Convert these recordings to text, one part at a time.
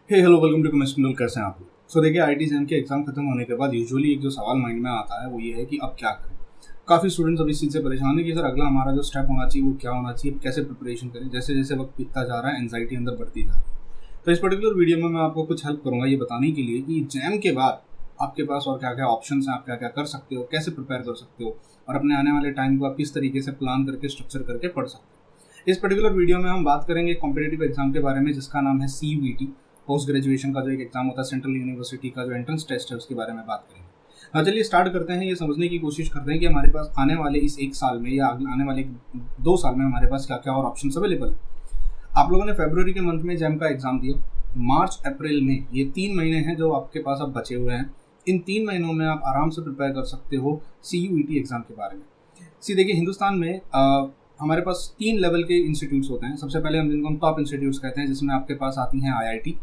Hello welcome to कमेस्टल। कैसे हैं आप लोग? सो देखिए, आईटी एग्जाम के एग्जाम खत्म होने के बाद यूजुअली एक जो सवाल माइंड में आता है वो ये है कि अब क्या करें। काफ़ी स्टूडेंट्स अब इस चीज़ से परेशान है कि सर अगला हमारा जो स्टेप होना चाहिए वो क्या होना चाहिए, कैसे प्रिपरेशन करें। जैसे जैसे वक्त बीतता जा रहा है एंजाइटी अंदर बढ़ती जा रही है। तो इस पर्टिकुलर वीडियो में मैं आपको कुछ हेल्प करूँगा ये बताने के लिए कि एग्जाम के बाद आपके पास और क्या क्या ऑप्शन हैं, आप क्या क्या कर सकते हो, कैसे प्रिपेयर कर सकते हो और अपने आने वाले टाइम को आप किस तरीके से प्लान करके स्ट्रक्चर करके पढ़ सकते हो। इस पर्टिकुलर वीडियो में हम बात करेंगे कॉम्पिटिटिव एग्जाम के बारे में जिसका नाम है CUET। पोस्ट ग्रेजुएशन का जो एक एग्जाम होता है, सेंट्रल यूनिवर्सिटी का जो एंट्रेंस टेस्ट है, उसके बारे में बात करेंगे। चलिए स्टार्ट करते हैं। ये समझने की कोशिश करते हैं कि हमारे पास आने वाले इस एक साल में या आने वाले 2 साल में हमारे पास क्या क्या और ऑप्शन अवेलेबल है। आप लोगों ने फरवरी के मंथ में जैम का एग्जाम दिया, मार्च अप्रैल में, ये 3 महीने हैं जो आपके पास अब बचे हुए हैं। इन 3 महीनों में आप आराम से प्रिपेयर कर सकते हो CUET एग्जाम के बारे में। देखिए, हिंदुस्तान में हमारे पास 3 लेवल के इंस्टीट्यूट्स होते हैं। सबसे पहले हम जिनको टॉप इंस्टीट्यूट्स कहते हैं, जिसमें आपके पास आती हैं IIT,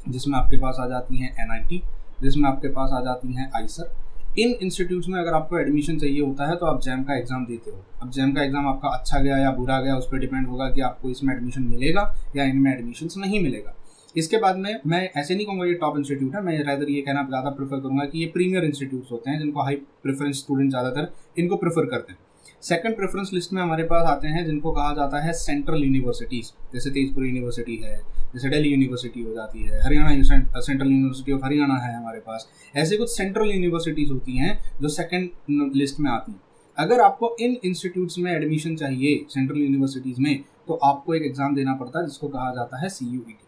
जिसमें आपके पास आ जाती हैं NIT, जिसमें आपके पास आ जाती हैं आइसर। इन इंस्टीट्यूट्स में अगर आपको एडमिशन चाहिए होता है तो आप जैम का एग्ज़ाम देते हो। अब जैम का एग्ज़ाम आपका अच्छा गया या बुरा गया, उस पर डिपेंड होगा कि आपको इसमें एडमिशन मिलेगा या इनमें एडमिशन नहीं मिलेगा। इसके बाद में मैं ऐसे नहीं कहूँगा ये टॉप इंस्टीट्यूट है, मैं रादर ये कहना ज़्यादा प्रेफर करूँगा कि ये प्रीमियर इंस्टीट्यूट्स होते हैं जिनको हाई प्रेफरेंस स्टूडेंट ज़्यादातर इनको प्रेफर करते हैं। सेकंड प्रेफरेंस लिस्ट में हमारे पास आते हैं जिनको कहा जाता है सेंट्रल यूनिवर्सिटीज़, जैसे तेजपुर यूनिवर्सिटी है, जैसे दिल्ली यूनिवर्सिटी हो जाती है, Haryana central university of Haryana है हमारे पास। ऐसे कुछ सेंट्रल यूनिवर्सिटीज़ होती हैं जो सेकंड लिस्ट में आती हैं। अगर आपको इन इंस्टीट्यूट्स में एडमिशन चाहिए सेंट्रल यूनिवर्सिटीज़ में, तो आपको एक एग्ज़ाम देना पड़ता है जिसको कहा जाता है CUET।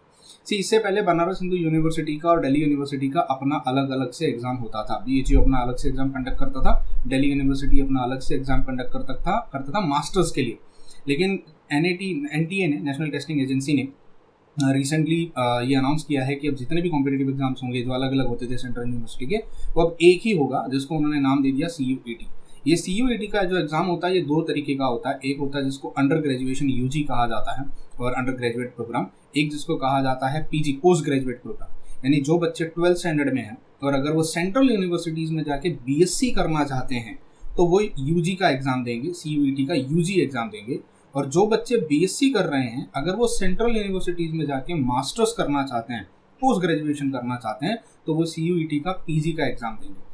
इससे पहले बनारस हिंदू यूनिवर्सिटी का और दिल्ली यूनिवर्सिटी का अपना अलग अलग से एग्जाम होता था। BHU अपना अलग से एग्जाम कंडक्ट करता था, दिल्ली यूनिवर्सिटी अपना अलग से एग्जाम कंडक्ट करता था मास्टर्स के लिए। लेकिन NTA ने, नेशनल टेस्टिंग एजेंसी ने, रिसेंटली ये अनाउंस किया है कि अब जितने भी कॉम्पिटिटिव एग्जाम्स होंगे जो अलग अलग होते थे सेंट्रल यूनिवर्सिटी के, वो अब एक ही होगा जिसको उन्होंने नाम दे दिया CUET। ये CUET का जो एग्जाम होता है ये 2 तरीके का होता है। एक होता है जिसको अंडर ग्रेजुएशन UG कहा जाता है और अंडर ग्रेजुएट प्रोग्राम, एक जिसको कहा जाता है PG पोस्ट ग्रेजुएट प्रोग्राम। यानी जो बच्चे 12th स्टैंडर्ड में हैं और अगर वो सेंट्रल यूनिवर्सिटीज़ में जाके BSc करना चाहते हैं तो वो UG का एग्ज़ाम देंगे, CUET का UG एग्ज़ाम देंगे। और जो बच्चे BSc कर रहे हैं अगर वो सेंट्रल यूनिवर्सिटीज़ में जाके मास्टर्स करना चाहते हैं, पोस्ट ग्रेजुएशन करना चाहते हैं, तो वो CUET का PG का एग्ज़ाम देंगे।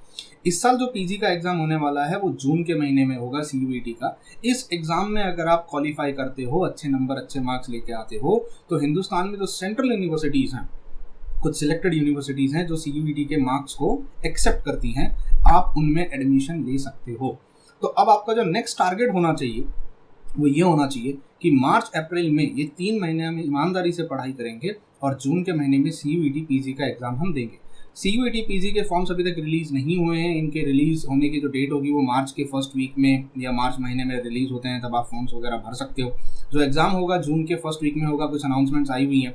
इस साल जो PG का एग्ज़ाम होने वाला है वो जून के महीने में होगा CUET का। इस एग्ज़ाम में अगर आप क्वालिफाई करते हो, अच्छे नंबर अच्छे मार्क्स लेके आते हो, तो हिंदुस्तान में जो सेंट्रल यूनिवर्सिटीज़ हैं, कुछ सिलेक्टेड यूनिवर्सिटीज़ हैं जो CUET के मार्क्स को एक्सेप्ट करती हैं, आप उनमें एडमिशन ले सकते हो। तो अब आपका जो नेक्स्ट टारगेट होना चाहिए वो ये होना चाहिए कि मार्च अप्रैल में ये 3 महीने में ईमानदारी से पढ़ाई करेंगे और जून के महीने में CUET PG का एग्ज़ाम हम देंगे। CUET PG के फॉर्म्स अभी तक रिलीज़ नहीं हुए हैं। इनके रिलीज़ होने की जो डेट होगी वो मार्च के फर्स्ट वीक में या मार्च महीने में रिलीज़ होते हैं, तब आप फॉर्म्स वगैरह भर सकते हो। जो एग्ज़ाम होगा जून के फर्स्ट वीक में होगा। कुछ अनाउंसमेंट्स आई हुई हैं।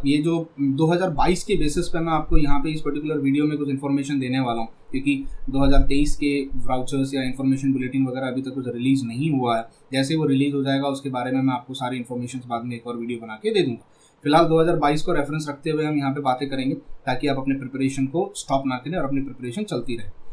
ये जो 2022 के बेसिस पे मैं आपको यहाँ पे इस पर्टिकुलर वीडियो में कुछ इन्फॉर्मेशन देने वाला हूँ, क्योंकि 2023 के वाउचर्स या इन्फॉर्मेशन बुलेटिन वगैरह अभी तक कुछ रिलीज़ नहीं हुआ है। जैसे वो रिलीज़ हो जाएगा उसके बारे में मैं आपको सारी इन्फॉर्मेशन बाद में एक और वीडियो बना के दे दूँगा। फिलहाल 2022 को रेफरेंस रखते हुए हम यहाँ पे बातें करेंगे ताकि आप अपने प्रिपरेशन को स्टॉप ना करें और अपनी प्रिपरेशन चलती रहे।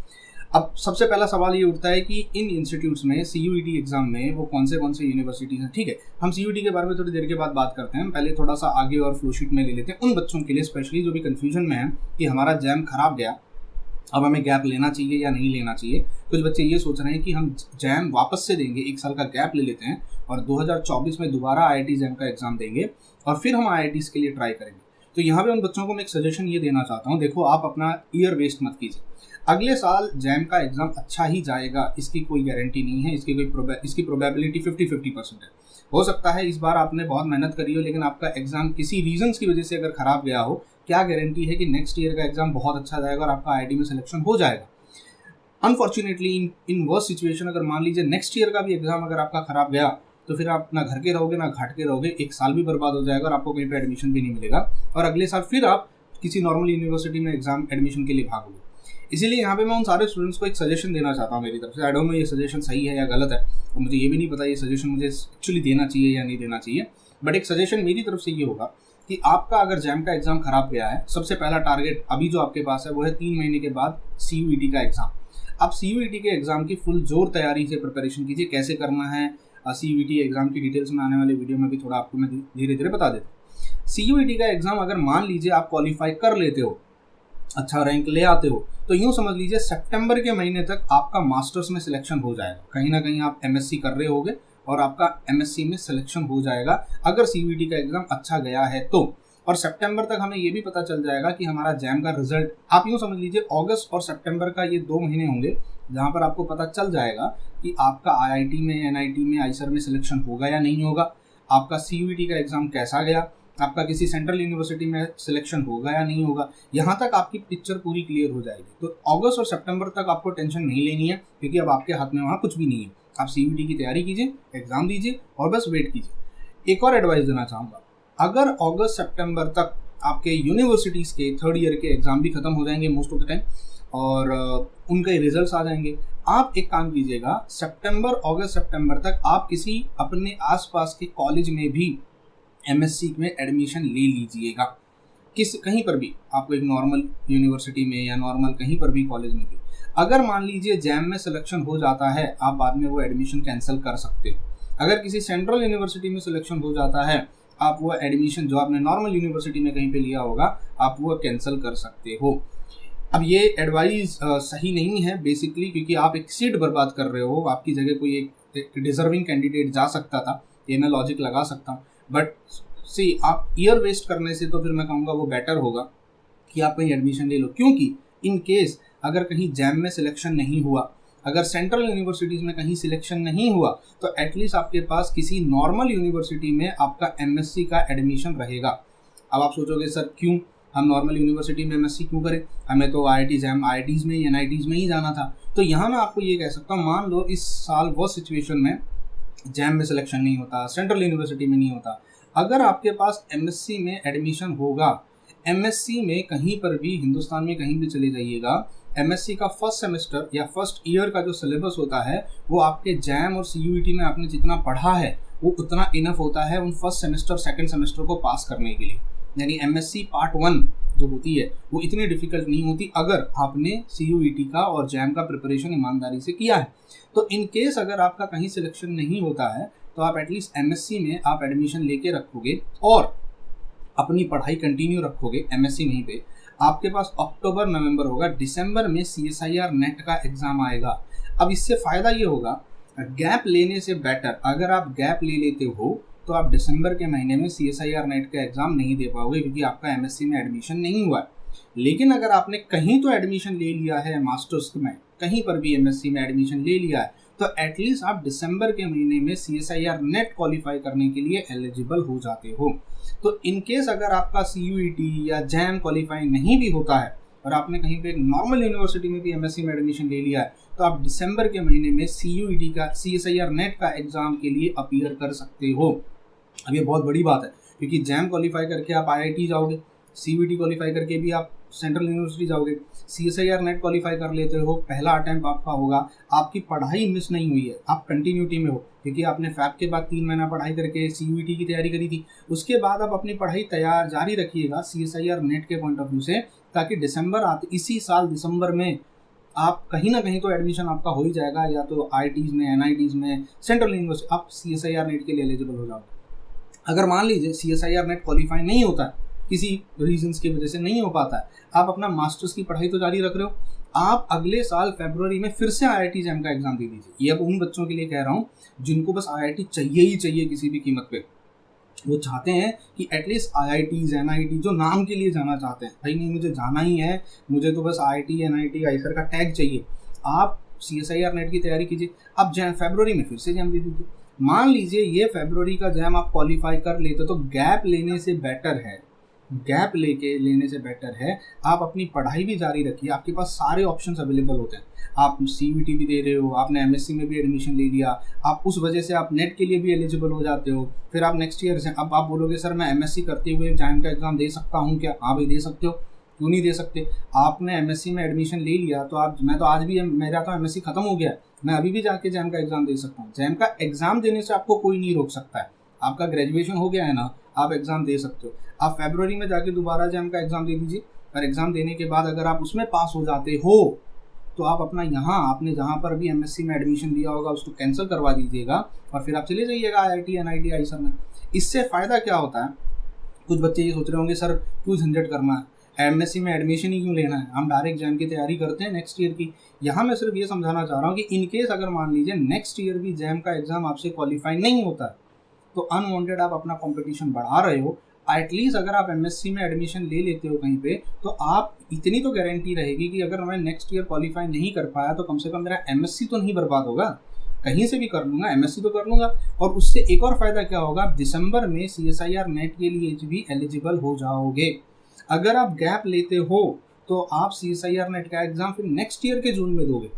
अब सबसे पहला सवाल ये उठता है कि इन इंस्टीट्यूट्स में CUET एग्जाम में वो कौन से यूनिवर्सिटीज़ हैं। ठीक है, हम CUET के बारे में थोड़ी देर के बाद बात करते हैं। पहले थोड़ा सा आगे और फ्लोशीट में ले लेते हैं उन बच्चों के लिए स्पेशली जो भी कन्फ्यूजन में है कि हमारा जैम खराब गया, अब हमें गैप लेना चाहिए या नहीं लेना चाहिए। कुछ बच्चे ये सोच रहे हैं कि हम जैम वापस से देंगे, 1 साल का गैप ले लेते हैं और 2024 में दोबारा IIT जैम का एग्ज़ाम देंगे और फिर हम IITs के लिए ट्राई करेंगे। तो यहाँ पे उन बच्चों को मैं एक सजेशन ये देना चाहता हूँ, देखो आप अपना ईयर वेस्ट मत कीजिए। अगले साल जैम का एग्ज़ाम अच्छा ही जाएगा, इसकी कोई गारंटी नहीं है, इसकी प्रोबेबिलिटी 50-50% है। हो सकता है इस बार आपने बहुत मेहनत करी हो लेकिन आपका एग्ज़ाम किसी रीजंस की वजह से अगर ख़राब गया हो, क्या गारंटी है कि नेक्स्ट ईयर का एग्ज़ाम बहुत अच्छा जाएगा और आपका IIT में सिलेक्शन हो जाएगा। अनफॉर्चुनेटली इन वर्स्ट सिचुएशन अगर मान लीजिए नेक्स्ट ईयर का भी एग्ज़ाम अगर आपका ख़राब गया तो फिर आप ना घर के रहोगे ना घाट के रहोगे, 1 साल भी बर्बाद हो जाएगा और आपको कहीं पे एडमिशन भी नहीं मिलेगा और अगले साल फिर आप किसी नॉर्मल यूनिवर्सिटी में एग्जाम एडमिशन के लिए भागोगे। इसीलिए यहाँ पे मैं उन सारे स्टूडेंट्स को एक सजेशन देना चाहता हूँ मेरी तरफ से। आई डोंट नो ये सजेशन सही है या गलत है, और मुझे ये भी नहीं पता ये सजेशन मुझे एक्चुअली देना चाहिए या नहीं देना चाहिए, बट एक सजेशन मेरी तरफ से ये होगा कि आपका अगर जैम का एग्ज़ाम खराब गया है, सबसे पहला टारगेट अभी जो आपके पास है वो है 3 महीने के बाद CUET का एग्ज़ाम। आप CUET के एग्ज़ाम की फुल जोर तैयारी से प्रिपरेशन कीजिए। कैसे करना है, CUET एग्जाम की डिटेल्स में आने वाले वीडियो में भी थोड़ा आपको मैं धीरे धीरे बता देता हूँ। CUET का एग्जाम अगर मान लीजिए आप क्वालिफाई कर लेते हो, अच्छा रैंक ले आते हो, तो यूँ समझ लीजिए सितंबर के महीने तक आपका मास्टर्स में सिलेक्शन हो जाएगा। कहीं ना कहीं आप MSc कर रहे होगे और आपका MSc में सिलेक्शन हो जाएगा अगर CUET का एग्जाम अच्छा गया है तो। और सितंबर तक हमें ये भी पता चल जाएगा कि हमारा जैम का रिजल्ट, आप यूँ समझ लीजिए अगस्त और सितंबर का ये 2 महीने होंगे जहाँ पर आपको पता चल जाएगा कि आपका IIT में, NIT में, आईसर में सिलेक्शन होगा या नहीं होगा, आपका CUET का एग्जाम कैसा गया, आपका किसी सेंट्रल यूनिवर्सिटी में सिलेक्शन होगा या नहीं होगा। यहाँ तक आपकी पिक्चर पूरी क्लियर हो जाएगी। तो अगस्त और सितंबर तक आपको टेंशन नहीं लेनी है, क्योंकि अब आपके हाथ में वहाँ कुछ भी नहीं है। आप CUET की तैयारी कीजिए, एग्जाम दीजिए और बस वेट कीजिए। एक और एडवाइस देना चाहूँगा, अगर अगस्त सितंबर तक आपके यूनिवर्सिटीज़ के 3rd ईयर के एग्जाम भी खत्म हो जाएंगे मोस्ट ऑफ द टाइम और उनके रिजल्ट्स आ जाएंगे, आप एक काम कीजिएगा, अगस्त सितंबर तक आप किसी अपने आसपास के कॉलेज में भी MSc में एडमिशन ले लीजिएगा। कहीं पर भी, आपको एक नॉर्मल यूनिवर्सिटी में या नॉर्मल कहीं पर भी कॉलेज में भी। अगर मान लीजिए जैम में सिलेक्शन हो जाता है, आप बाद में वो एडमिशन कैंसिल कर सकते हो। अगर किसी सेंट्रल यूनिवर्सिटी में सिलेक्शन हो जाता है, आप वो एडमिशन जो आपने नॉर्मल यूनिवर्सिटी में कहीं पे लिया होगा, आप वो कैंसिल कर सकते हो। अब ये एडवाइस सही नहीं है बेसिकली, क्योंकि आप एक सीट बर्बाद कर रहे हो। आपकी जगह कोई एक डिजर्विंग कैंडिडेट जा सकता था, ये मैं लॉजिक लगा सकता हूँ, बट सी आप ईयर वेस्ट करने से तो फिर मैं कहूँगा वो बेटर होगा कि आप कहीं एडमिशन ले लो। क्योंकि इन केस अगर कहीं जैम में सिलेक्शन नहीं हुआ, अगर सेंट्रल यूनिवर्सिटीज़ में कहीं सिलेक्शन नहीं हुआ, तो एटलीस्ट आपके पास किसी नॉर्मल यूनिवर्सिटी में आपका MSc का एडमिशन रहेगा। अब आप सोचोगे सर क्यों हम नॉर्मल यूनिवर्सिटी में MSc क्यों करें, हमें तो IITs में NITs में ही जाना था। तो यहाँ मैं आपको ये कह सकता हूँ, मान लो इस साल वो सिचुएशन में जैम में सिलेक्शन नहीं होता, सेंट्रल यूनिवर्सिटी में नहीं होता, अगर आपके पास MSc में एडमिशन होगा, MSc में कहीं पर भी हिंदुस्तान में कहीं भी चले जाइएगा, MSc का फर्स्ट सेमेस्टर या फर्स्ट ईयर का जो सिलेबस होता है वो आपके जैम और CUET में आपने जितना पढ़ा है वो उतना इनफ होता है उन फर्स्ट सेमेस्टर सेकंड सेमेस्टर को पास करने के लिए। यानी MSc पार्ट 1 जो होती है वो इतनी डिफिकल्ट नहीं होती अगर आपने CUET का और जैम का प्रिपरेशन ईमानदारी से किया है। तो इन केस अगर आपका कहीं सिलेक्शन नहीं होता है तो आप एटलीस्ट MSc में आप एडमिशन लेके रखोगे और अपनी पढ़ाई कंटिन्यू रखोगे MSc वहीं पे। आपके पास अक्टूबर नवंबर होगा, दिसंबर में CSIR नेट का एग्ज़ाम आएगा। अब इससे फ़ायदा ये होगा, गैप लेने से बेटर अगर आप गैप ले लेते हो तो आप दिसंबर के महीने में CSIR नेट का एग्ज़ाम नहीं दे पाओगे, क्योंकि आपका MSc में एडमिशन नहीं हुआ है। लेकिन अगर आपने कहीं तो एडमिशन ले लिया है, मास्टर्स में कहीं पर भी MSc में एडमिशन ले लिया है, तो एटलीस्ट आप दिसंबर के महीने में CSIR नेट क्वालिफाई करने के लिए एलिजिबल हो जाते हो। तो इन केस अगर आपका CUET या जैम क्वालिफाई नहीं भी होता है और आपने कहीं पे एक नॉर्मल यूनिवर्सिटी में भी MSc में एडमिशन ले लिया है, तो आप दिसंबर के महीने में CUET का CSIR नेट का एग्ज़ाम के लिए अपीयर कर सकते हो। अब ये बहुत बड़ी बात है, क्योंकि जैम क्वालिफाई करके आप IIT जाओगे, CUET क्वालिफाई करके भी आप सेंट्रल यूनिवर्सिटी जाओगे, CSIR नेट क्वालिफाई कर लेते हो, पहला अटैम्प्ट आपका होगा, आपकी पढ़ाई मिस नहीं हुई है, आप कंटिन्यूटी में हो, क्योंकि आपने फैब के बाद 3 महीना पढ़ाई करके CUET की तैयारी करी थी। उसके बाद आप अपनी पढ़ाई जारी रखिएगा CSIR नेट के पॉइंट ऑफ व्यू से, ताकि इसी साल दिसंबर में आप कहीं ना कहीं तो एडमिशन आपका हो ही जाएगा, या तो IITs में, NITs में, सेंट्रल यूनिवर्सिटी, आप CSIR नेट के लिए एलिजिबल हो जाओगे। अगर मान लीजिए CSIR नेट क्वालिफाई नहीं होता है, किसी रीजंस की वजह से नहीं हो पाता है, आप अपना मास्टर्स की पढ़ाई तो जारी रख रहे हो, आप अगले साल फरवरी में फिर से IIT जैम का एग्जाम दे दीजिए। ये अब उन बच्चों के लिए कह रहा हूँ जिनको बस IIT चाहिए ही चाहिए किसी भी कीमत पे। वो चाहते हैं कि एटलीस्ट IITs NIT जो नाम के लिए जाना चाहते हैं, भाई नहीं मुझे जाना ही है, मुझे तो बस IIT NIT आईसर का टैग चाहिए, आप CSIR नेट की तैयारी कीजिए। अब फरवरी में फिर से जैम दे दीजिए। मान लीजिए ये फरवरी का जैम आप क्वालिफाई कर लेते तो गैप लेने से बेटर है आप अपनी पढ़ाई भी जारी रखिए। आपके पास सारे ऑप्शंस अवेलेबल होते हैं, आप CUET भी दे रहे हो, आपने MSc में भी एडमिशन ले लिया, आप उस वजह से आप नेट के लिए भी एलिजिबल हो जाते हो। फिर आप नेक्स्ट ईयर से अब आप बोलोगे सर मैं MSc करते हुए जैम का एग्ज़ाम दे सकता हूँ क्या? हाँ भाई दे सकते हो, क्यों नहीं दे सकते। आपने MSc में एडमिशन ले लिया तो मैं तो आज भी मेरा तो MSc ख़त्म हो गया, मैं अभी भी जाके जैम का एग्ज़ाम दे सकता हूँ। जैम का एग्ज़ाम देने से आपको कोई नहीं रोक सकता है, आपका ग्रेजुएशन हो गया है ना, आप एग्ज़ाम दे सकते हो। आप फरवरी में जाके दोबारा जैम का एग्ज़ाम दे दीजिए, और एग्ज़ाम देने के बाद अगर आप उसमें पास हो जाते हो तो आप अपना यहाँ आपने जहाँ पर भी एमएससी में एडमिशन लिया होगा उसको कैंसिल करवा दीजिएगा और फिर आप चले जाइएगा आईआईटी एनआईटी आईसर में। इससे फ़ायदा क्या होता है, कुछ बच्चे ये सोच रहे होंगे सर क्यों झंझट करना है, एमएससी में एडमिशन ही क्यों लेना है, हम डायरेक्ट एग्जाम की तैयारी करते हैं नेक्स्ट ईयर की। यहाँ मैं सिर्फ ये समझाना चाह रहा हूँ कि इनकेस अगर मान लीजिए नेक्स्ट ईयर भी जैम का एग्ज़ाम आपसे क्वालिफाई नहीं होता है तो अनवांटेड आप अपना कंपटीशन बढ़ा रहे हो। एटलीस्ट अगर आप एमएससी में एडमिशन ले लेते हो कहीं पे तो आप इतनी तो गारंटी रहेगी कि अगर मैं नेक्स्ट ईयर क्वालिफाई नहीं कर पाया तो कम से कम मेरा एमएससी तो नहीं बर्बाद होगा, कहीं से भी कर लूँगा, एमएससी तो कर लूँगा। और उससे एक और फ़ायदा क्या होगा, आप दिसंबर में सीएसआईआर नेट के लिए भी एलिजिबल हो जाओगे। अगर आप गैप लेते हो तो आप सीएसआईआर नेट का एग्ज़ाम फिर नेक्स्ट ईयर के जून में दोगे,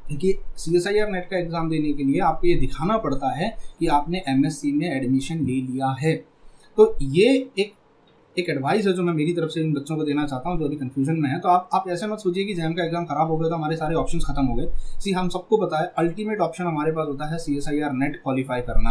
क्योंकि सीएसआईआर नेट का एग्ज़ाम देने के लिए आपको ये दिखाना पड़ता है कि आपने एमएससी में एडमिशन ले लिया है। तो ये एक एडवाइस है जो मैं मेरी तरफ से इन बच्चों को देना चाहता हूँ जो अभी कन्फ्यूजन में है। तो आप ऐसे मत सोचिए कि जैम का एग्जाम खराब हो गया तो हमारे सारे ऑप्शंस खत्म हो गए। सी हम सबको पता है अल्टीमेट ऑप्शन हमारे पास होता है सीएसआईआर नेट क्वालिफाई करना।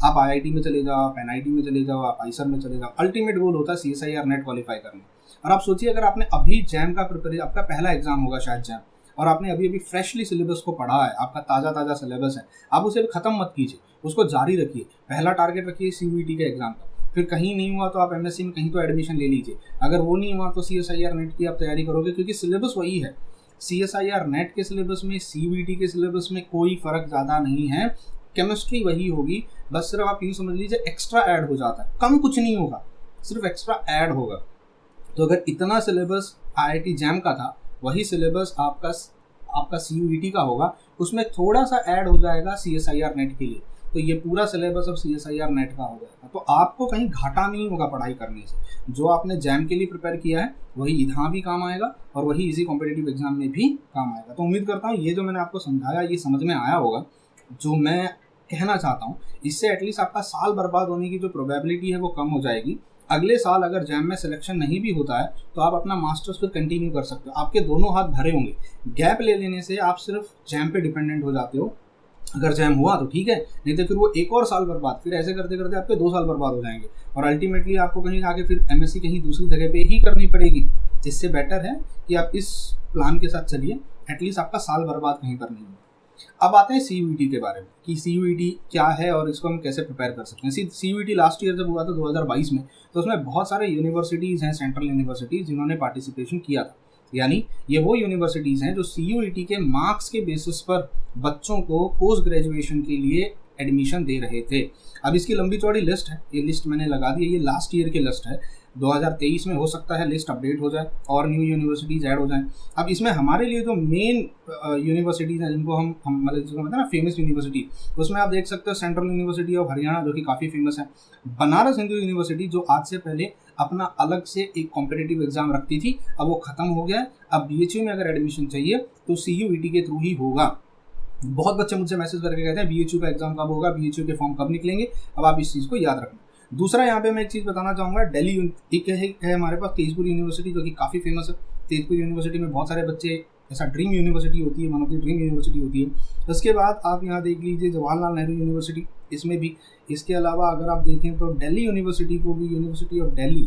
आप आईआईटी में चले जाओ, आप एनआईटी में चले जाओ, आप आईसर में चले जाओ, अल्टीमेट गोल होता है सीएसआईआर नेट क्वालिफाई करना। और आप सोचिए अगर आपने अभी जैम का प्रिपेयर, आपका पहला एग्जाम होगा शायद जैम, और आपने अभी अभी फ्रेशली सिलेबस को पढ़ा है, आपका ताज़ा सिलेबस है, आप उसे अभी ख़त्म मत कीजिए, उसको जारी रखिए। पहला टारगेट रखिए सीयूईटी के एग्जाम का, फिर कहीं नहीं हुआ तो आप एमएससी में कहीं तो एडमिशन ले लीजिए, अगर वो नहीं हुआ तो सीएसआईआर नेट की आप तैयारी करोगे, क्योंकि सिलेबस वही है। सीएसआईआर नेट के सिलेबस में सीयूईटी के सिलेबस में कोई फ़र्क ज़्यादा नहीं है, केमिस्ट्री वही होगी, बस सिर्फ आप यूँ समझ लीजिए एक्स्ट्रा ऐड हो जाता है, कम कुछ नहीं होगा, सिर्फ एक्स्ट्रा ऐड होगा। तो अगर इतना सिलेबस आईआईटी जैम का था वही सिलेबस आपका सीयूईटी का होगा, उसमें थोड़ा सा ऐड हो जाएगा सीएसआईआर नेट के लिए, तो ये पूरा सिलेबस अब सीएसआईआर नेट का हो जाएगा। तो आपको कहीं घाटा नहीं होगा पढ़ाई करने से, जो आपने जैम के लिए प्रिपेयर किया है वही यहाँ भी काम आएगा और वही इसी कॉम्पिटिटिव एग्जाम में भी काम आएगा। तो उम्मीद करता हूँ ये जो मैंने आपको समझाया ये समझ में आया होगा जो मैं कहना चाहता हूँ। इससे एटलीस्ट आपका साल बर्बाद होने की जो प्रोबेबिलिटी है वो कम हो जाएगी। अगले साल अगर जैम में सिलेक्शन नहीं भी होता है तो आप अपना मास्टर्स फिर कंटिन्यू कर सकते हो, आपके दोनों हाथ भरे होंगे। गैप ले लेने से आप सिर्फ जैम पे डिपेंडेंट हो जाते हो, अगर जैम हुआ तो ठीक है, नहीं तो फिर वो एक और साल बर्बाद, फिर ऐसे करते करते आपके 2 साल बर्बाद हो जाएंगे और अल्टीमेटली आपको कहीं आगे फिर एमएससी कहीं दूसरी जगह पे ही करनी पड़ेगी। इससे बेटर है कि आप इस प्लान के साथ चलिए, एटलीस्ट आपका साल बर्बाद कहीं पर नहीं होगा। अब आते हैं सीयूईटी के बारे में कि सीयूईटी क्या है और इसको हम कैसे प्रिपेयर कर सकते हैं। सीयूईटी लास्ट ईयर जब हुआ था 2022 में, तो उसमें बहुत सारे यूनिवर्सिटीज़ हैं, सेंट्रल यूनिवर्सिटीज़ जिन्होंने पार्टिसिपेशन किया था। यानी ये वो यूनिवर्सिटीज़ हैं जो सीयूईटी के मार्क्स के बेसिस पर बच्चों को पोस्ट ग्रेजुएशन के लिए एडमिशन दे रहे थे। अब इसकी लंबी चौड़ी लिस्ट है, ये लिस्ट मैंने लगा दी है, ये लास्ट ईयर की लिस्ट है। 2023 में हो सकता है लिस्ट अपडेट हो जाए और न्यू यूनिवर्सिटीज़ ऐड हो जाएं। अब इसमें हमारे लिए जो मेन यूनिवर्सिटीज़ हैं जिनको हम मतलब जिसको कहते हैं ना फेमस यूनिवर्सिटी, उसमें आप देख सकते हो सेंट्रल यूनिवर्सिटी ऑफ हरियाणा जो कि काफ़ी फेमस है, बनारस हिंदू यूनिवर्सिटी जो आज से पहले अपना अलग से एक कॉम्पिटिटिव एग्जाम रखती थी, अब वो ख़त्म हो गया है। अब बीएचयू में अगर एडमिशन चाहिए तो सीयूईटी के थ्रू ही होगा। बहुत बच्चे मुझसे मैसेज करके कहते हैं बीएचयू का एग्जाम कब होगा, बीएचयू के फॉर्म कब निकलेंगे। अब आप इस चीज़ को याद रखना। दूसरा यहाँ पे मैं एक चीज़ बताना चाहूँगा, दिल्ली एक है हमारे पास तेजपुर यूनिवर्सिटी जो कि काफ़ी फेमस है। तेजपुर यूनिवर्सिटी में बहुत सारे बच्चे, ऐसा ड्रीम यूनिवर्सिटी होती है, one of the dream university होती है। उसके बाद आप यहाँ देख लीजिए जवाहरलाल नेहरू यूनिवर्सिटी, इसमें भी। इसके अलावा अगर आप देखें तो दिल्ली यूनिवर्सिटी को भी यूनिवर्सिटी ऑफ दिल्ली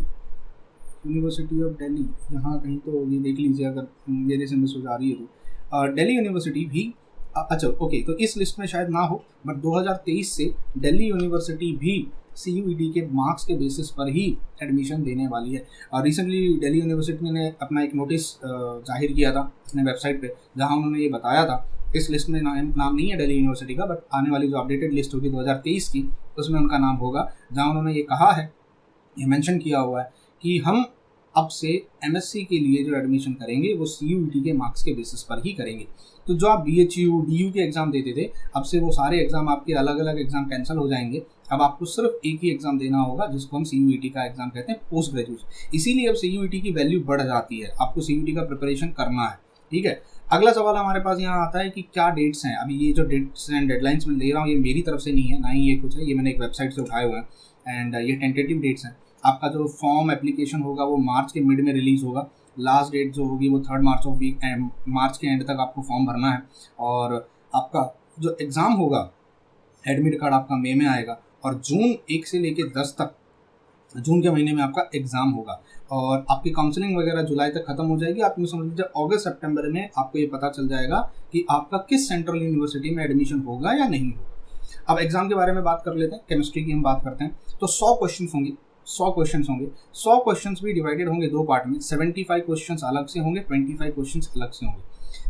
यहाँ कहीं तो ये देख लीजिए अगर मेरे से मिस हो जा रही है तो दिल्ली यूनिवर्सिटी भी अच्छा ओके, तो इस लिस्ट में शायद ना हो, बट 2023 से दिल्ली यूनिवर्सिटी भी सीयूईटी के मार्क्स के बेसिस पर ही एडमिशन देने वाली है। और रिसेंटली दिल्ली यूनिवर्सिटी ने अपना एक नोटिस जाहिर किया था अपने वेबसाइट पे, जहां उन्होंने ये बताया था, इस लिस्ट में नाम नहीं है दिल्ली यूनिवर्सिटी का, बट आने वाली जो अपडेटेड लिस्ट होगी 2023 की उसमें उनका नाम होगा, जहाँ उन्होंने ये कहा है, ये मेंशन किया हुआ है कि हम अब से एमएससी के लिए जो एडमिशन करेंगे वो सीयूईटी के मार्क्स के बेसिस पर ही करेंगे। तो जो आप बीएचयू डीयू के एग्ज़ाम देते थे, अब से वो सारे एग्ज़ाम आपके अलग अलग एग्ज़ाम कैंसिल हो जाएंगे। अब आपको सिर्फ एक ही एग्ज़ाम देना होगा जिसको हम सीयूईटी का एग्ज़ाम कहते हैं, पोस्ट ग्रेजुएशन। इसीलिए अब सीयूईटी की वैल्यू बढ़ जाती है, आपको सीयूईटी का प्रिपरेशन करना है, ठीक है। अगला सवाल हमारे पास यहाँ आता है कि क्या डेट्स हैं। अभी ये जो डेट्स एंड डेडलाइंस मैं दे रहा हूँ ये मेरी तरफ से नहीं है, ना ही ये कुछ है, ये मैंने एक वेबसाइट से उठाए हुए हैं एंड ये टेंटेटिव डेट्स हैं। आपका जो फॉर्म एप्लीकेशन होगा वो मार्च के मिड में रिलीज़ होगा। लास्ट डेट जो होगी वो 3 मार्च के एंड तक आपको फॉर्म भरना है। और आपका जो एग्ज़ाम होगा, एडमिट कार्ड आपका मई में आएगा और जून 1 से लेकर 10 तक जून के महीने में आपका एग्जाम होगा और आपकी काउंसलिंग वगैरह जुलाई तक खत्म हो जाएगी। आप यूँ समझ लीजिए अगस्त सितंबर में आपको ये पता चल जाएगा कि आपका किस सेंट्रल यूनिवर्सिटी में एडमिशन होगा या नहीं होगा। अब एग्जाम के बारे में बात कर लेते हैं, केमिस्ट्री की हम बात करते हैं। तो 100 क्वेश्चन होंगे, 100 क्वेश्चन होंगे। 100 क्वेश्चन भी डिवाइडेड होंगे दो पार्ट में। 75 क्वेश्चन अलग से होंगे, 25 क्वेश्चन अलग से होंगे।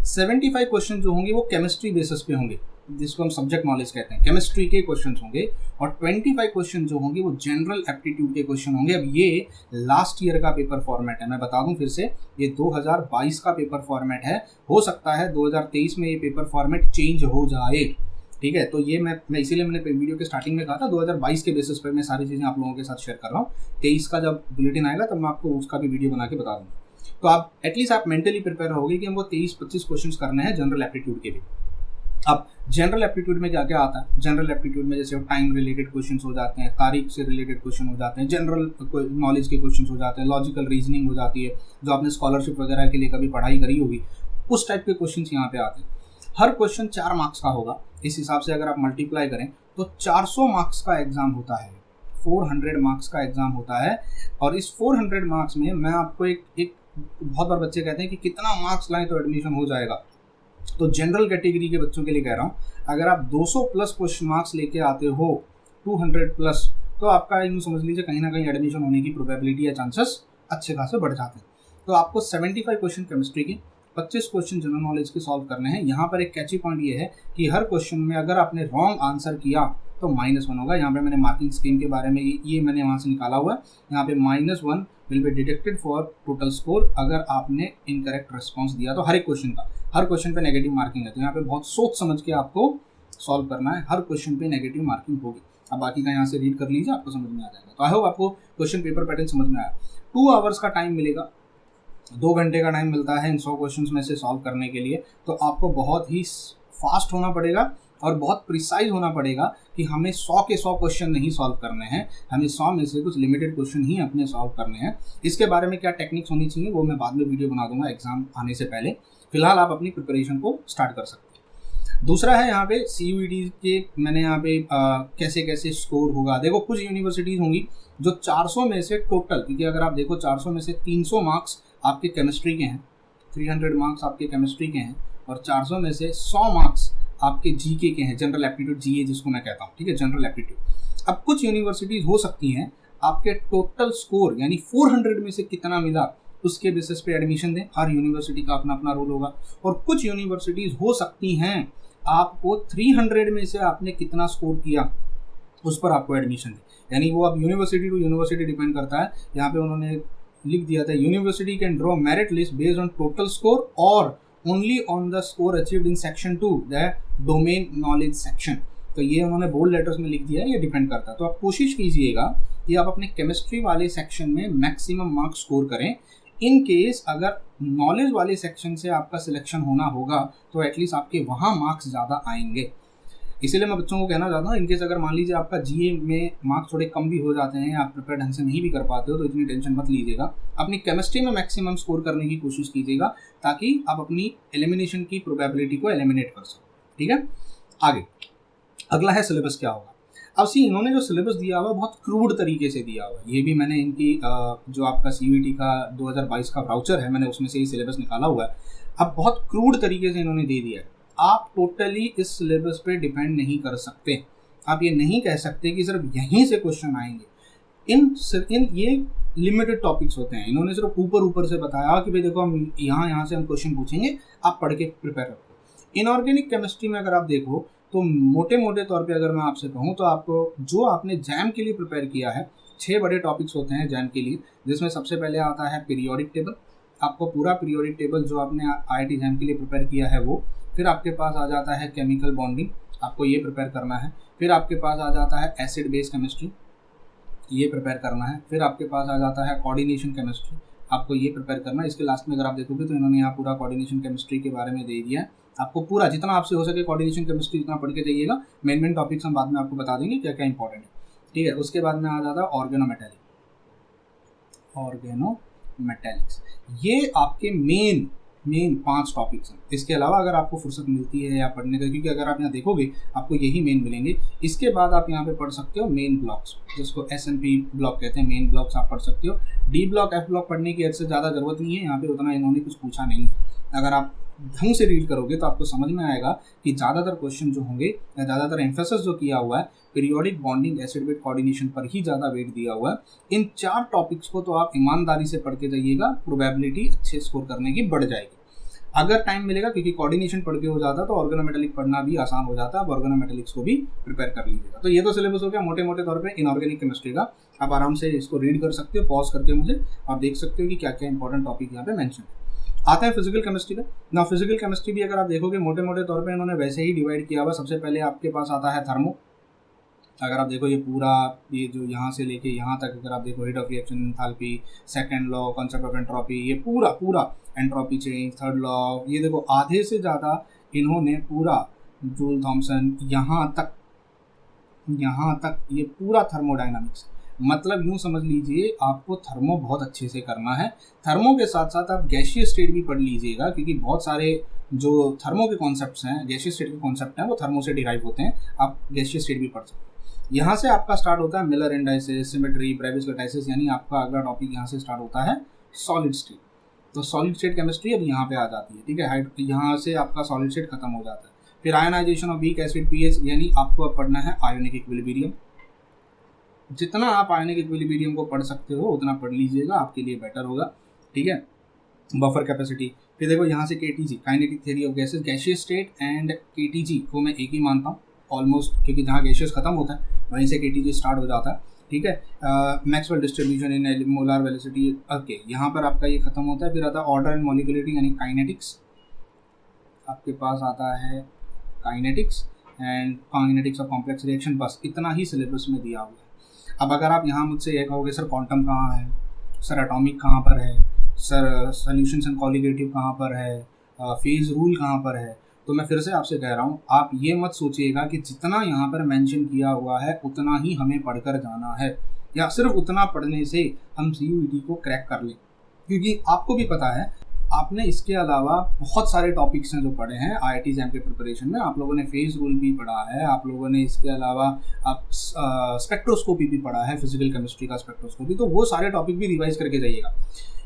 75 क्वेश्चन जो होंगे वो केमिस्ट्री बेसिस पे होंगे, जिसको हम सब्जेक्ट नॉलेज कहते हैं, केमिस्ट्री के क्वेश्चन होंगे। और 25 क्वेश्चन जो होंगे वो जनरल एप्टीट्यूड के क्वेश्चन होंगे। अब ये लास्ट ईयर का पेपर फॉर्मेट है, मैं बता दूं फिर से, ये 2022 का पेपर फॉर्मेट है। हो सकता है 2023 में ये पेपर फॉर्मेट चेंज हो जाए, ठीक है। तो ये मैं इसीलिए मैंने वीडियो के स्टार्टिंग में कहा था 2022 के बेसिस पर मैं सारी चीज़ें आप लोगों के साथ शेयर कर रहा हूँ। 23 का जब बुलेटिन आएगा तब मैं आपको उसका भी वीडियो बना के बता दूँगा। तो आप एटलीस्ट आप मेंटली प्रिपेयर रहोगे कि हमको 23-25 क्वेश्चन करने हैं जनरल एप्टीट्यूड के भी। अब जनरल एप्टीट्यूड में क्या क्या आता है? जनरल एप्टीट्यूड में जैसे टाइम रिलेटेड क्वेश्चन हो जाते हैं, तारीख से रिलेटेड क्वेश्चन हो जाते हैं, जनरल नॉलेज के क्वेश्चन हो जाते हैं, लॉजिकल रीजनिंग हो जाती है, जो आपने स्कॉलरशिप वगैरह के लिए कभी पढ़ाई करी होगी, उस टाइप के क्वेश्चन यहाँ पे आते हैं। हर क्वेश्चन 4 मार्क्स का होगा। इस हिसाब से अगर आप मल्टीप्लाई करें तो 400 मार्क्स का एग्जाम होता है, 400 मार्क्स का एग्जाम होता है। और इस 400 मार्क्स में मैं आपको एक बहुत बार बच्चे कहते हैं कि कितना मार्क्स लाएं तो एडमिशन हो जाएगा। तो जनरल कैटेगरी के बच्चों के लिए कह रहा हूँ, अगर आप 200 प्लस क्वेश्चन मार्क्स लेके आते हो, 200 प्लस, तो आपका यूँ समझ लीजिए कहीं ना कहीं एडमिशन होने की प्रोबेबिलिटी या चांसेस अच्छे खासे बढ़ जाते हैं। तो आपको 75 क्वेश्चन केमिस्ट्री के, 25 क्वेश्चन जनरल नॉलेज के सॉल्व करने हैं। यहाँ पर एक कैची पॉइंट ये है कि हर क्वेश्चन में अगर आपने रॉन्ग आंसर किया तो -1 होगा। यहाँ पे मैंने मार्किंग स्कीम के बारे में ये मैंने वहाँ से निकाला हुआ है। यहाँ पे -1 will be deducted for total score अगर आपने इनकरेक्ट रिस्पॉन्स दिया तो। हर एक क्वेश्चन का, हर क्वेश्चन पे नेगेटिव मार्किंग है, तो यहाँ पे बहुत सोच समझ के आपको सॉल्व करना है। हर क्वेश्चन पे नेगेटिव मार्किंग होगी। अब बाकी का यहाँ से रीड कर लीजिए, आपको समझ में आ जाएगा। तो आई होप आपको क्वेश्चन पेपर पैटर्न समझ में आया। 2 आवर्स का टाइम मिलेगा, 2 घंटे का टाइम मिलता है इन 100 क्वेश्चन में से सॉल्व करने के लिए। तो आपको बहुत ही फास्ट होना पड़ेगा और बहुत प्रिसाइज होना पड़ेगा कि हमें 100 के 100 क्वेश्चन नहीं सॉल्व करने हैं, हमें 100 में से कुछ लिमिटेड क्वेश्चन ही अपने सॉल्व करने हैं। इसके बारे में क्या टेक्निक्स होनी चाहिए वो मैं बाद में वीडियो बना दूंगा एग्जाम आने से पहले। फिलहाल आप अपनी प्रिपरेशन को स्टार्ट कर सकते हैं। दूसरा है यहाँ पे CUET के, मैंने यहाँ पे कैसे कैसे स्कोर होगा। देखो कुछ यूनिवर्सिटीज़ होंगी जो 400 में से टोटल, क्योंकि अगर आप देखो 400 में से 300 मार्क्स आपके केमिस्ट्री के हैं, 300 मार्क्स आपके केमिस्ट्री के हैं, और 400 में से 100 मार्क्स आपके GK के हैं, जनरल एप्टीट्यूड GA जिसको मैं कहता हूँ, ठीक है, जनरल एप्टीट्यूड। अब कुछ यूनिवर्सिटीज़ हो सकती हैं आपके टोटल स्कोर यानी 400 में से कितना मिला उसके बेसिस पे एडमिशन दें। हर यूनिवर्सिटी का अपना अपना रूल होगा। और कुछ यूनिवर्सिटीज़ हो सकती हैं आपको 300 में से आपने कितना स्कोर किया उस पर आपको एडमिशन दें। यानी वो अब यूनिवर्सिटी टू यूनिवर्सिटी डिपेंड करता है। यहाँ पे उन्होंने लिख दिया था university can draw merit list based on total score और only on the score achieved in section 2 the domain knowledge section. तो ये उन्होंने बोल्ड लेटर्स में लिख दिया है, ये डिपेंड करता है। तो आप कोशिश कीजिएगा कि आप अपने केमिस्ट्री वाले सेक्शन में मैक्सिमम मार्क्स स्कोर करें। इन केस अगर नॉलेज वाले सेक्शन से आपका सिलेक्शन होना होगा तो एटलीस्ट आपके वहाँ मार्क्स ज़्यादा आएंगे। इसीलिए मैं बच्चों को कहना चाहता हूँ, इनकेस अगर मान लीजिए आपका GA में मार्क्स थोड़े कम भी हो जाते हैं, आप प्रिपेयर ढंग से नहीं भी कर पाते हो, तो इतनी टेंशन मत लीजिएगा। अपनी केमिस्ट्री में मैक्सिमम स्कोर करने की कोशिश कीजिएगा ताकि आप अपनी एलिमिनेशन की प्रोबेबिलिटी को एलिमिनेट कर सको, ठीक है। आगे अगला है सिलेबस क्या होगा। अब इन्होंने जो सिलेबस दिया हुआ है बहुत क्रूड तरीके से दिया हुआ है। ये भी मैंने इनकी जो आपका CUET का 2022 का वाउचर है, मैंने उसमें से ही सिलेबस निकाला हुआ है। अब बहुत क्रूड तरीके से इन्होंने दे दिया है। आप टोटली इस सिलेबस पे डिपेंड नहीं कर सकते। आप ये नहीं कह सकते कि सिर्फ यहीं से क्वेश्चन आएंगे। इन ये लिमिटेड टॉपिक्स होते हैं। इन्होंने सिर्फ ऊपर से बताया कि भाई देखो हम यहाँ से हम क्वेश्चन पूछेंगे, आप पढ़ के प्रिपेयर रखो। इनऑर्गेनिक केमिस्ट्री में अगर आप देखो तो मोटे तौर पे अगर मैं आपसे कहूँ तो आपको जो आपने जैम के लिए प्रिपेयर किया है, 6 बड़े टॉपिक्स होते हैं जैम के लिए, जिसमें सबसे पहले आता है पीरियोडिक टेबल। आपको पूरा पीरियोडिक टेबल जो आपने IIT जैम के लिए प्रिपेयर किया है वो। फिर आपके पास आ जाता है केमिकल बॉन्डिंग, आपको ये प्रिपेयर करना है। फिर आपके पास आ जाता है एसिड बेस केमिस्ट्री, ये प्रिपेयर करना है। फिर आपके पास आ जाता है कोऑर्डिनेशन केमिस्ट्री, आपको ये प्रिपेयर करना है। इसके लास्ट में अगर आप देखोगे तो इन्होंने यहाँ पूरा कोऑर्डिनेशन केमिस्ट्री के बारे में दे दिया है। आपको पूरा जितना आपसे हो सके कोऑर्डिनेशन केमिस्ट्री उतना पढ़ के जाइएगा। मेन टॉपिक्स हम बाद में आपको बता देंगे क्या क्या इंपॉर्टेंट है, ठीक है। उसके बाद में आ जाता है ऑर्गेनोमेटेलिक्स। ये आपके मेन मेन 5 टॉपिक्स हैं। इसके अलावा अगर आपको फुर्सत मिलती है या पढ़ने का, क्योंकि अगर आप यहाँ देखोगे आपको यही मेन मिलेंगे। इसके बाद आप यहाँ पे पढ़ सकते हो मेन ब्लॉक्स, जिसको S&P ब्लॉक कहते हैं, मेन ब्लॉक्स आप पढ़ सकते हो। डी ब्लॉक, F ब्लॉक पढ़ने की इससे ज़्यादा ज़रूरत नहीं है, यहाँ पे उतना इन्होंने कुछ पूछा नहीं है। अगर आप ढंग से रीड करोगे तो आपको समझ में आएगा कि ज़्यादातर क्वेश्चन जो होंगे या ज़्यादातर एम्फेसिस जो किया हुआ है periodic bonding acid weight coordination पर ही ज़्यादा वेट दिया हुआ है। इन 4 टॉपिक्स को तो आप ईमानदारी से पढ़ के जाइएगा, प्रोबेबिलिटी अच्छे स्कोर करने की बढ़ जाएगी। अगर टाइम मिलेगा, क्योंकि कोऑर्डिनेशन पढ़ के हो जाता है तो ऑर्गेनोमेटेलिक पढ़ना भी आसान हो जाता है, आप ऑर्गेनोमेटेलिक्स को भी प्रिपेयर कर लीजिएगा। तो ये तो सिलेबस हो गया मोटे मोटे तौर पे इनऑर्गेनिक केमिस्ट्री का। आप आराम से इसको रीड कर सकते हो, पॉज करके मुझे आप देख सकते हो कि क्या क्या इंपॉर्टेंट टॉपिक यहाँ पे मेंशन है। आते हैं फिजिकल केमिस्ट्री पे ना। फिजिकल केमिस्ट्री भी अगर आप देखोगे मोटे मोटे तौर पे इन्होंने वैसे ही डिवाइड किया हुआ। सबसे पहले आपके पास आता है थर्मो। अगर आप देखो ये पूरा, ये जो यहाँ से लेके यहाँ तक अगर आप देखो, heat of reaction, enthalpy, second law, concept of entropy, ये पूरा एंट्रोपी चेंज, थर्ड लॉ, ये देखो आधे से ज़्यादा इन्होंने पूरा जूल थॉमसन यहाँ तक ये पूरा थर्मोडायनामिक्स। मतलब यूँ समझ लीजिए आपको थर्मो बहुत अच्छे से करना है। थर्मो के साथ साथ आप गैसीय स्टेट भी पढ़ लीजिएगा, क्योंकि बहुत सारे जो थर्मो के कॉन्सेप्ट्स हैं, गैसीय स्टेट के कॉन्सेप्ट हैं, वो थर्मो से डिराइव होते हैं। आप गैसीय स्टेट भी पढ़ सकते हैं। यहाँ से आपका स्टार्ट होता है Miller indices, symmetry, Brevis lattice, यानी आपका अगला टॉपिक यहाँ से स्टार्ट होता है सॉलिड स्टेट। तो सॉलिड स्टेट केमिस्ट्री अब यहाँ पे आ जाती है, ठीक है। यहाँ से आपका सॉलिड स्टेट खत्म हो जाता है। फिर ionisation of weak acid, pH, यानी आपको अब पढ़ना है आयोनिक इक्विलिब्रियम। जितना आप आयोनिक इक्विलिब्रियम को पढ़ सकते हो उतना पढ़ लीजिएगा, आपके लिए बेटर होगा, ठीक है। Buffer capacity. फिर देखो यहाँ से KTG, kinetic theory of gases, gaseous state and KTG को मैं एक ही मानता हूँ ऑलमोस्ट, क्योंकि जहाँ गैसियस खत्म होता है वहीं से केटीजी स्टार्ट हो जाता है, ठीक है। Maxwell distribution in molar velocity, okay, यहाँ पर आपका ये खत्म होता है। फिर आता है ऑर्डर एंड मॉलिक्यूलरिटी यानी काइनेटिक्स। आपके पास आता है kinetics and kinetics of complex reaction. बस इतना ही सिलेबस में दिया हुआ है। अब अगर आप यहाँ मुझसे ये कहोगे सर क्वांटम कहाँ है, सर एटॉमिक कहाँ पर है, सर सॉल्यूशंस एंड कॉलिगेटिव कहाँ पर है, फेज रूल कहाँ पर है, तो मैं फिर से आपसे कह रहा हूँ, आप ये मत सोचिएगा कि जितना यहाँ पर मेंशन किया हुआ है उतना ही हमें पढ़कर जाना है, या सिर्फ उतना पढ़ने से हम CUET को क्रैक कर लें, क्योंकि आपको भी पता है आपने इसके अलावा बहुत सारे टॉपिक्स हैं जो पढ़े हैं IIT एग्जाम के प्रिपरेशन में। आप लोगों ने फेज रूल भी पढ़ा है, आप लोगों ने इसके अलावा आप स्पेक्ट्रोस्कोपी भी पढ़ा है, फिजिकल केमिस्ट्री का स्पेक्ट्रोस्कोपी, तो वो सारे टॉपिक भी रिवाइज करके जाइएगा।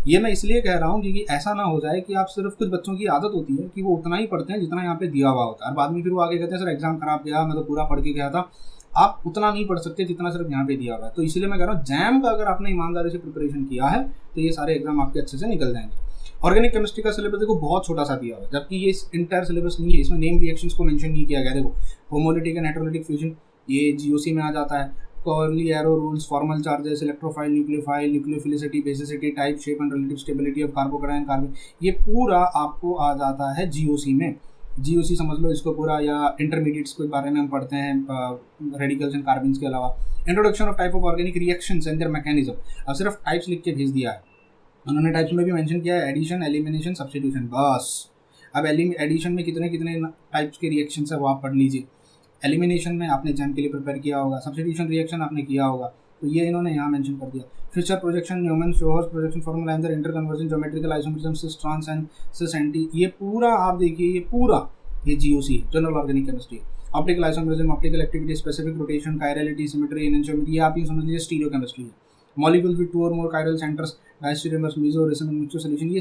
ये मैं इसलिए कह रहा हूँ क्योंकि ऐसा ना हो जाए कि आप सिर्फ, कुछ बच्चों की आदत होती है कि वो उतना ही पढ़ते हैं जितना यहाँ पे दिया हुआ होता है, और बाद में फिर वो आगे कहते हैं सर एग्जाम खराब गया, मैं तो पूरा पढ़ के गया था। आप उतना नहीं पढ़ सकते जितना सिर्फ यहाँ पे दिया हुआ है। तो इसलिए मैं कह रहा हूँ जैम का अगर आपने ईमानदारी से प्रिपरेशन किया है तो ये सारे एग्जाम आपके अच्छे से निकल जाएंगे। ऑर्गेनिक केमिस्ट्री का सिलेबस देखो बहुत छोटा सा दिया हुआ है, जबकि ये इंटायर सिलेबस नहीं है, इसमें नेम रिएक्शंस को मेंशन नहीं किया गया। देखो होमोलिटिक एंड हेटेरोलिटिक फ्यूजन ये GOC में आ जाता है, curly arrow rules, formal charges, electrophile, nucleophile, nucleophilicity, basicity, type, shape and relative stability of carbocation, carbon, ये पूरा आपको आ जाता है GOC में। GOC समझ लो इसको पूरा, या इंटरमीडिएट्स के बारे में हम पढ़ते हैं रेडिकल्स एंड कार्बन्स के अलावा। Introduction of type of organic reactions and there mechanism, अब सिर्फ टाइप्स लिख के भेज दिया है उन्होंने। टाइप्स में भी मेंशन किया है एडिशन, एलिमिनेशन, सब्स्टिट्यूशन, बस। अब एडिशन में कितने कितने टाइप्स के रिएक्शंस है वो आप पढ़ लीजिए। एलिमिनेशन में आपने जैम के लिए प्रिपेयर किया होगा, सब्स्टिट्यूशन रिएक्शन आपने किया होगा, तो ये इन्होंने यहाँ मेंशन कर दिया। Future projection, Newman sawhorse projection formula, and interconversion, geometrical isomerism, cis trans and cis anti, ये पूरा आप देखिए, ये पूरा ये GOC है, general organic chemistry. Optical isomerism, optical activity, specific rotation, chirality, symmetry, energy, ये आप ये समझ लीजिए स्टीरियो केमिस्ट्री है। मॉलिक्यूल विद 2 और more chiral centres, diastereomers, meso, resin, mix solution, ये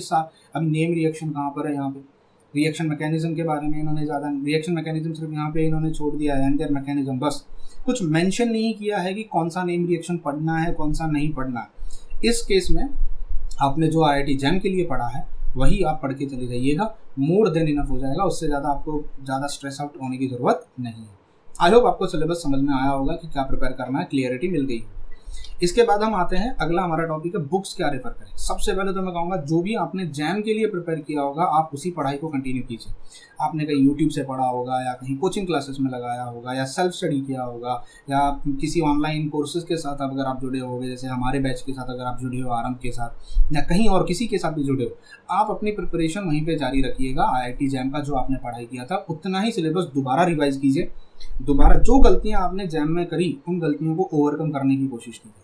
अभी नेम रिएक्शन कहाँ पर है, यहाँ पे रिएक्शन मैकेनिज्म के बारे में इन्होंने ज़्यादा, रिएक्शन मैकेनिज्म सिर्फ यहाँ पे इन्होंने छोड़ दिया है, एंड देयर मैकेनिज्म, बस। कुछ मेंशन नहीं किया है कि कौन सा नेम रिएक्शन पढ़ना है, कौन सा नहीं पढ़ना है। इस केस में आपने जो IIT जैम के लिए पढ़ा है वही आप पढ़ के चले जाइएगा, मोर देन इनफ हो जाएगा, उससे ज़्यादा आपको ज़्यादा स्ट्रेस आउट होने की ज़रूरत नहीं है। आई होप आपको सिलेबस समझ में आया होगा कि क्या प्रिपेयर करना है, क्लियरिटी मिल गई। इसके बाद हम आते हैं, अगला हमारा टॉपिक है बुक्स क्या रेफर करें। सबसे पहले तो मैं कहूँगा जो भी आपने जैम के लिए प्रिपेयर किया होगा आप उसी पढ़ाई को कंटिन्यू कीजिए। आपने कहीं यूट्यूब से पढ़ा होगा, या कहीं कोचिंग क्लासेस में लगाया होगा, या सेल्फ स्टडी किया होगा, या किसी ऑनलाइन कोर्सेज के साथ अगर आप जुड़े होगे, जैसे हमारे बैच के साथ अगर आप जुड़े हो, आरंभ के साथ, या कहीं और किसी के साथ भी जुड़े हो, आप अपनी प्रिपरेशन वहीं पर जारी रखिएगा। IIT जैम का जो आपने पढ़ाई किया था उतना ही सिलेबस दोबारा रिवाइज कीजिए। दोबारा जो गलतियाँ आपने जैम में करी उन गलतियों को ओवरकम करने की कोशिश कीजिए।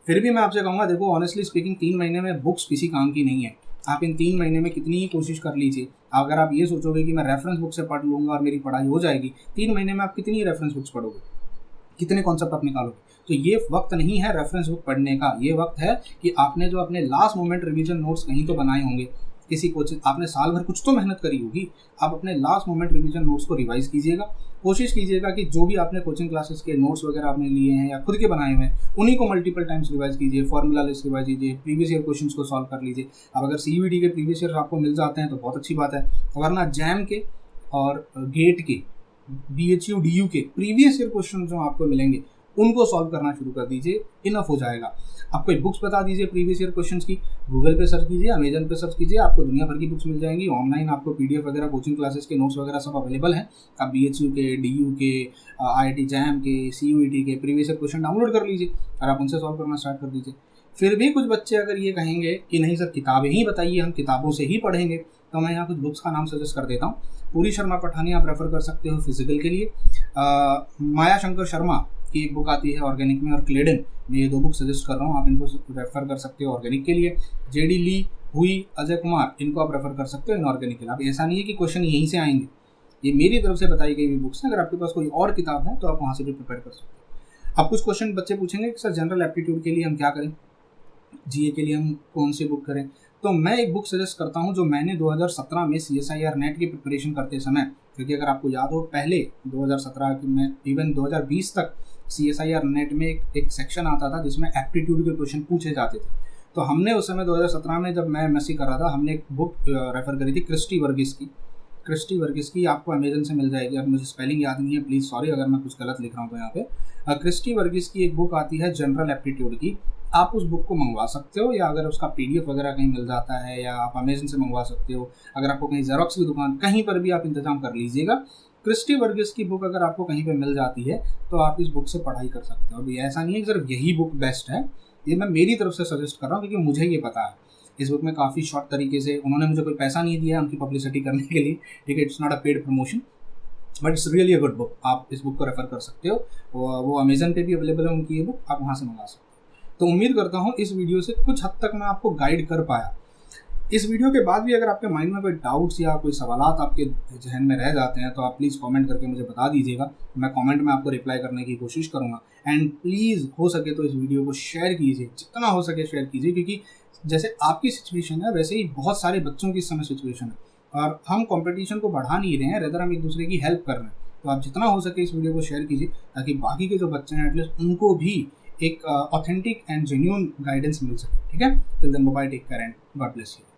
फिर भी मैं आपसे कहूँगा, देखो ऑनेस्टली स्पीकिंग 3 महीने में बुक्स किसी काम की नहीं है। आप इन 3 महीने में कितनी ही कोशिश कर लीजिए, अगर आप ये सोचोगे कि मैं रेफरेंस बुक से पढ़ लूँगा और मेरी पढ़ाई हो जाएगी, 3 महीने में आप कितनी रेफरेंस बुक्स पढ़ोगे, कितने कॉन्सेप्ट आप निकालोगे। तो ये वक्त नहीं है रेफरेंस बुक पढ़ने का, ये वक्त है कि आपने जो अपने लास्ट मोमेंट रिवीजन नोट्स कहीं तो बनाए होंगे, किसी कोचिंग आपने साल भर कुछ तो मेहनत करी होगी, आप अपने लास्ट मोमेंट रिवीजन नोट्स को रिवाइज कीजिएगा। कोशिश कीजिएगा कि जो भी आपने कोचिंग क्लासेस के नोट्स वगैरह आपने लिए हैं या खुद के बनाए हुए हैं, उन्हीं को मल्टीपल टाइम्स रिवाइज कीजिए, फॉर्मूला लिस्ट रिवाइज कीजिए, प्रीवियस ईयर क्वेश्चंस को सॉल्व कर लीजिए। अब अगर CUET के प्रीवियस ईयर आपको मिल जाते हैं तो बहुत अच्छी बात है, वरना जैम के और गेट के, BHU DU के प्रीवियस ईयर क्वेश्चन जो आपको मिलेंगे उनको सॉल्व करना शुरू कर दीजिए, इनफ हो जाएगा। आप कोई बुक्स बता दीजिए प्रीवियस ईयर क्वेश्चंस की, गूगल पे सर्च कीजिए, अमेजन पे सर्च कीजिए, आपको दुनिया भर की बुक्स मिल जाएंगी ऑनलाइन, आपको PDF वगैरह कोचिंग क्लासेस के नोट्स वगैरह सब अवेलेबल हैं। आप BHU के, DU के, IIT जैम के, CUET के प्रीवियस ईयर क्वेश्चन डाउनलोड कर लीजिए और आप उनसे सॉल्व करना स्टार्ट कर दीजिए। फिर भी कुछ बच्चे अगर ये कहेंगे कि नहीं सर किताबें ही बताइए, हम किताबों से ही पढ़ेंगे, तो मैं यहाँ कुछ बुक्स का नाम सजेस्ट कर देता हूँ। पूरी शर्मा पठानी आप रेफ़र कर सकते हो फिजिकल के लिए, माया शंकर शर्मा की एक बुक आती है ऑर्गेनिक में, और क्लेडन में, ये 2 बुक सजेस्ट कर रहा हूँ, आप इनको रेफ़र कर सकते हो ऑर्गेनिक के लिए। JD ली, हुई, अजय कुमार, इनको आप रेफ़र कर सकते हो इनऑर्गेनिक के लिए। अब ऐसा नहीं है कि क्वेश्चन यहीं से आएंगे, ये मेरी तरफ से बताई गई हुई बुक्स हैं, अगर आपके पास कोई और किताब है तो आप वहाँ से भी प्रिपेयर कर सकते हो। अब कुछ क्वेश्चन बच्चे पूछेंगे कि सर जनरल एप्टीट्यूड के लिए हम क्या करें, GA के लिए हम कौन सी बुक करें, तो मैं एक बुक सजेस्ट करता हूं जो मैंने 2017 में CSIR नेट की प्रिपरेशन करते समय, क्योंकि अगर आपको याद हो पहले 2017 में इवन 2020 तक CSIR नेट में एक सेक्शन आता था जिसमें एप्टीट्यूड के क्वेश्चन पूछे जाते थे। तो हमने उस समय 2017 में जब मैं MSc कर रहा था, हमने एक बुक रेफ़र करी थी क्रिस्टी वर्गिस की, आपको अमेजन से मिल जाएगी। अब मुझे स्पेलिंग याद नहीं है, प्लीज़ सॉरी अगर मैं कुछ गलत लिख रहा हूँ तो यहाँ पे। क्रिस्टी वर्गिस की एक बुक आती है जनरल एप्टीट्यूड की, आप उस बुक को मंगवा सकते हो, या अगर उसका PDF वगैरह कहीं मिल जाता है, या आप अमेजन से मंगवा सकते हो। अगर आपको कहीं जेरोक्स की दुकान, कहीं पर भी आप इंतजाम कर लीजिएगा। क्रिस्टी वर्गिस की बुक अगर आपको कहीं पे मिल जाती है तो आप इस बुक से पढ़ाई कर सकते हो। अभी ऐसा नहीं है कि सिर्फ यही बुक बेस्ट है, ये मैं मेरी तरफ से सजेस्ट कर रहा हूँ क्योंकि मुझे ये पता है। इस बुक में काफ़ी शॉर्ट तरीके से, उन्होंने मुझे कोई पैसा नहीं दिया उनकी पब्लिसिटी करने के लिए, ठीक है, it's not a paid promotion, but it's really a good book. आप इस बुक को रेफ़र कर सकते हो, वो अमेजन पे भी अवेलेबल है उनकी ये बुक, आप वहाँ से मंगा सकते हो। तो उम्मीद करता हूँ इस वीडियो से कुछ हद तक मैं आपको गाइड कर पाया। इस वीडियो के बाद भी अगर आपके माइंड में कोई डाउट्स या कोई सवालात आपके जहन में रह जाते हैं तो आप प्लीज़ कमेंट करके मुझे बता दीजिएगा, मैं कमेंट में आपको रिप्लाई करने की कोशिश करूँगा। एंड प्लीज़ हो सके तो इस वीडियो को शेयर कीजिए, जितना हो सके शेयर कीजिए, क्योंकि जैसे आपकी सिचुएशन है वैसे ही बहुत सारे बच्चों की इस समय सिचुएशन है और हम कंपटीशन को बढ़ा नहीं रहे हैं, रेदर हम एक दूसरे की हेल्प कर रहे हैं। तो आप जितना हो सके इस वीडियो को शेयर कीजिए ताकि बाकी के जो बच्चे हैं एटलीस्ट उनको भी एक ऑथेंटिक एंड जेन्युइन गाइडेंस मिल सके। ठीक है, till then bye, take care and God bless you.